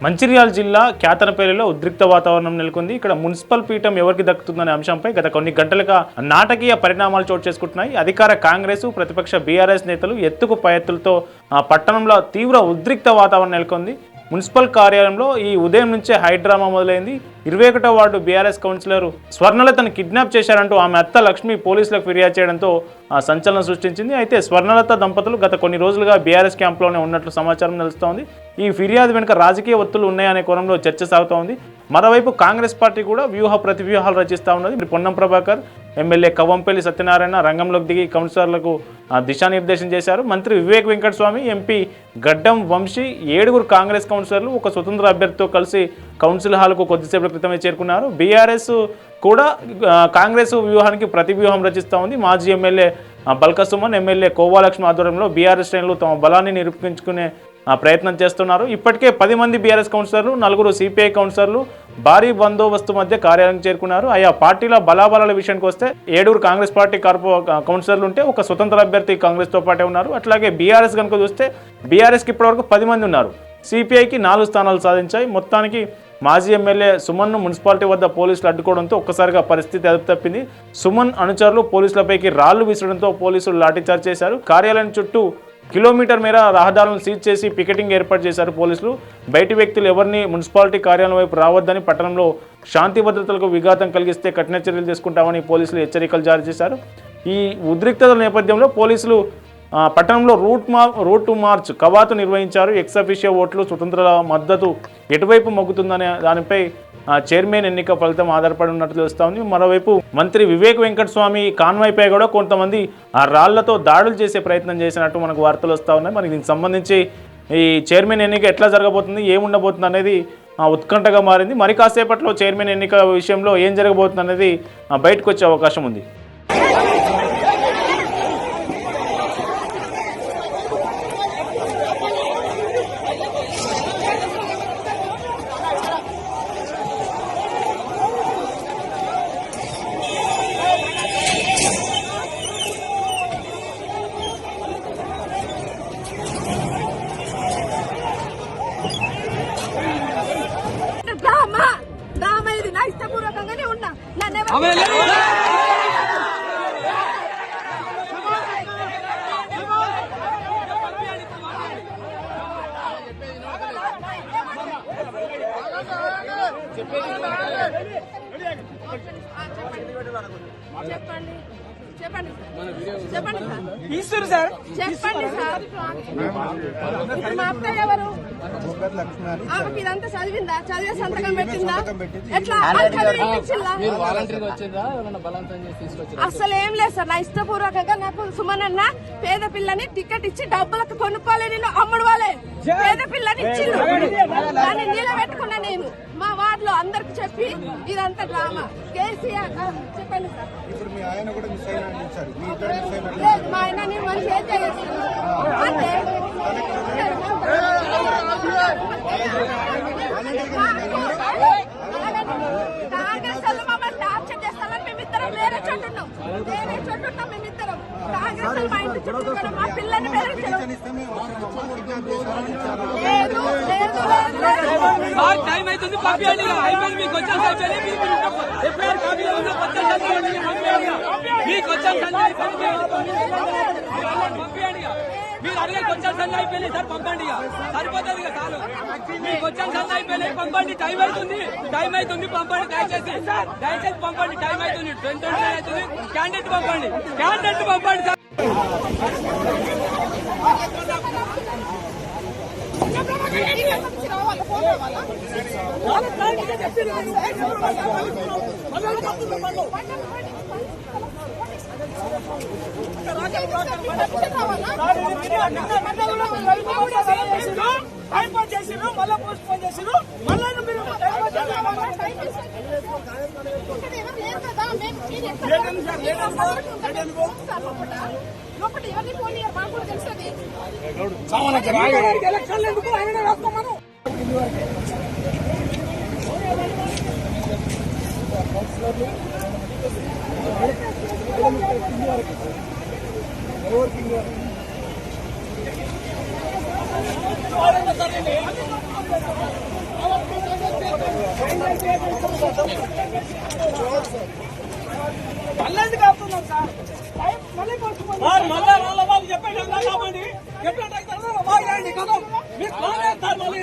మంచిర్యాల జిల్లా క్యాతనపల్లిలో ఉద్రిక్త వాతావరణం నెలకొంది. ఇక్కడ మున్సిపల్ పీఠం ఎవరికి దక్కుతుందనే అంశంపై గత కొన్ని గంటలుగా నాటకీయ పరిణామాలు చోటు చేసుకుంటున్నాయి. అధికార కాంగ్రెస్, ప్రతిపక్ష బీఆర్ఎస్ నేతలు ఎత్తుకు పై ఎత్తులతో పట్టణంలో తీవ్ర ఉద్రిక్త వాతావరణం నెలకొంది. మున్సిపల్ కార్యాలయంలో ఈ ఉదయం నుంచే హైడ్రామా మొదలైంది. 21వ వార్డు బీఆర్ఎస్ కౌన్సిలర్ స్వర్ణలతను కిడ్నాప్ చేశారంటూ ఆమె అత్త లక్ష్మి పోలీసులకు ఫిర్యాదు చేయడంతో సంచలనం సృష్టించింది. అయితే స్వర్ణలత దంపతులు గత కొన్ని రోజులుగా బీఆర్ఎస్ క్యాంప్లోనే ఉన్నట్లు సమాచారం తెలుస్తోంది. ఈ ఫిర్యాదు వెనుక రాజకీయ ఒత్తులు ఉన్నాయనే కోణంలో చర్చ సాగుతోంది. మరోవైపు కాంగ్రెస్ పార్టీ కూడా వ్యూహ ప్రతివ్యూహాలు రచిస్తూ ఉన్నది. పొన్నం ప్రభాకర్, ఎమ్మెల్యే కవ్వంపల్లి సత్యనారాయణ రంగంలోకి దిగి కౌన్సిలర్లకు దిశానిర్దేశం చేశారు. మంత్రి వివేక్ వెంకటస్వామి, ఎంపీ గడ్డం వంశీ, 7 కాంగ్రెస్ కౌన్సిలర్లు ఒక స్వతంత్ర అభ్యర్థితో కలిసి కౌన్సిల్ హాల్కు కొద్దిసేపటి క్రితమే చేరుకున్నారు. బీఆర్ఎస్ కూడా కాంగ్రెస్ వ్యూహానికి ప్రతివ్యూహం రచిస్తూ ఉంది. మాజీ ఎమ్మెల్యే బల్క సుమన్, ఎమ్మెల్యే కోవాలక్ష్మి ఆధ్వర్యంలో బీఆర్ఎస్ శ్రేణులు తమ బలాన్ని నిరూపించుకునే ప్రయత్నం చేస్తున్నారు. ఇప్పటికే 10 మంది బీఆర్ఎస్ కౌన్సిలర్లు, 4 సిపిఐ కౌన్సిలర్లు భారీ బందోబస్తు మధ్య కార్యాలయం చేరుకున్నారు. ఆయా పార్టీల బలాబలాల విషయానికి వస్తే 7 కాంగ్రెస్ పార్టీ కౌన్సిలర్లు ఉంటే ఒక స్వతంత్ర అభ్యర్థి కాంగ్రెస్తో పాటే ఉన్నారు. అట్లాగే బీఆర్ఎస్ కనుక చూస్తే బీఆర్ఎస్కి ఇప్పటివరకు 10 మంది ఉన్నారు. సిపిఐకి 4 స్థానాలు సాధించాయి. మొత్తానికి మాజీ ఎమ్మెల్యే సుమన్ను మున్సిపాలిటీ వద్ద పోలీసులు అడ్డుకోవడంతో ఒక్కసారిగా పరిస్థితి అదుపు తప్పింది. సుమన్ అనుచరులు పోలీసులపైకి రాళ్లు విసరడంతో పోలీసులు లాఠీచార్జ్ చేశారు. కార్యాలయం చుట్టూ కిలోమీటర్ మేర రహదారులను సీజ్ చేసి పికెటింగ్ ఏర్పాటు చేశారు పోలీసులు. బయటి వ్యక్తులు ఎవరిని మున్సిపాలిటీ కార్యాలయం వైపు రావద్దని, పట్టణంలో శాంతి భద్రతలకు విఘాతం కలిగిస్తే కఠిన చర్యలు తీసుకుంటామని పోలీసులు హెచ్చరికలు జారీ చేశారు. ఈ ఉద్రిక్తతల నేపథ్యంలో పోలీసులు పట్టణంలో రూట్ మార్చ్ కవాతు నిర్వహించారు. ఎక్సఫిషియో ఓట్లు, స్వతంత్రుల మద్దతు ఎటువైపు మొగ్గుతుందనే దానిపై చైర్మన్ ఎన్నిక ఫలితం ఆధారపడి ఉన్నట్లు తెలుస్తోంది. మరోవైపు మంత్రి వివేక్ వెంకటస్వామి కాన్వాయ్పై కూడా కొంతమంది ఆ రాళ్లతో దాడులు చేసే ప్రయత్నం చేసినట్టు మనకు వార్తలు వస్తూ ఉన్నాయి. మరి దీనికి సంబంధించి ఈ చైర్మన్ ఎన్నిక ఎట్లా జరగబోతుంది, ఏముండబోతుంది అనేది ఉత్కంఠగా మారింది. మరి కాసేపట్లో చైర్మన్ ఎన్నిక విషయంలో ఏం జరగబోతుంది అనేది బయటకు వచ్చే అవకాశం ఉంది. ఇష్టపూర్వకంగానే ఉన్నా. చెప్పండి చెప్పండి చెప్పండి సార్, చెప్పండి సార్. ఇప్పుడు మా అత్త ఎవరు? ఆమెకి ఇదంతా చదివిందా? చదివే సంతకం పెట్టిందా? ఎట్లా అసలు ఏం లేదు సార్. నా ఇష్టపూర్వకంగా నాకు సుమన్ అన్న పేద పిల్లని టికెట్ ఇచ్చి డబ్బులకు కొనుక్కోలే, నేను అమ్ముడు వాళ్ళే పేద పిల్లని ఇచ్చిండు. దాన్ని నిలబెట్టుకున్నా నేను మా వార్డులో అందరికి చెప్పి ఇదంతా డ్రామా. కేసీఆర్ చెప్పండి సార్. మా ఆయన నేను మనిషి ఏం చేయొచ్చు అంటే కాంగ్రెస్ వాళ్ళు మమ్మల్ని టార్చర్ చేస్తామని మేమిద్దరం వేరే చోటున్నాం మేమిద్దరం. కాంగ్రెస్ వాళ్ళు మా ఇంటి చుట్టూ కూడా మా పిల్లల్ని బెదిరించడం లేదు లేదు టైం అవుతుంది. మీకు మీరు అడిగే కొంచెం సంజ అయిపోయినాయి సార్, పంపండి. సరిపోతుంది ఇక చాలు. మీకు వచ్చాం సంజ అయిపోయినాయి, పంపండి. టైం అవుతుంది పంపండి. దయచేసి పంపండి. టైం అవుతుంది, 10:20 అవుతుంది. క్యాండిడేట్ పంపండి సార్. మళ్ళీ పోస్ట్ పోన్ చేసిరు. ఎలక్షన్ ఎందుకు ఆయన రాసుకోమను. మళ్ళా వాళ్ళ వాళ్ళు చెప్పండి కాబట్టి ఎప్పుడైతే మాట్లాడండి కదా మీరు సార్ మళ్ళీ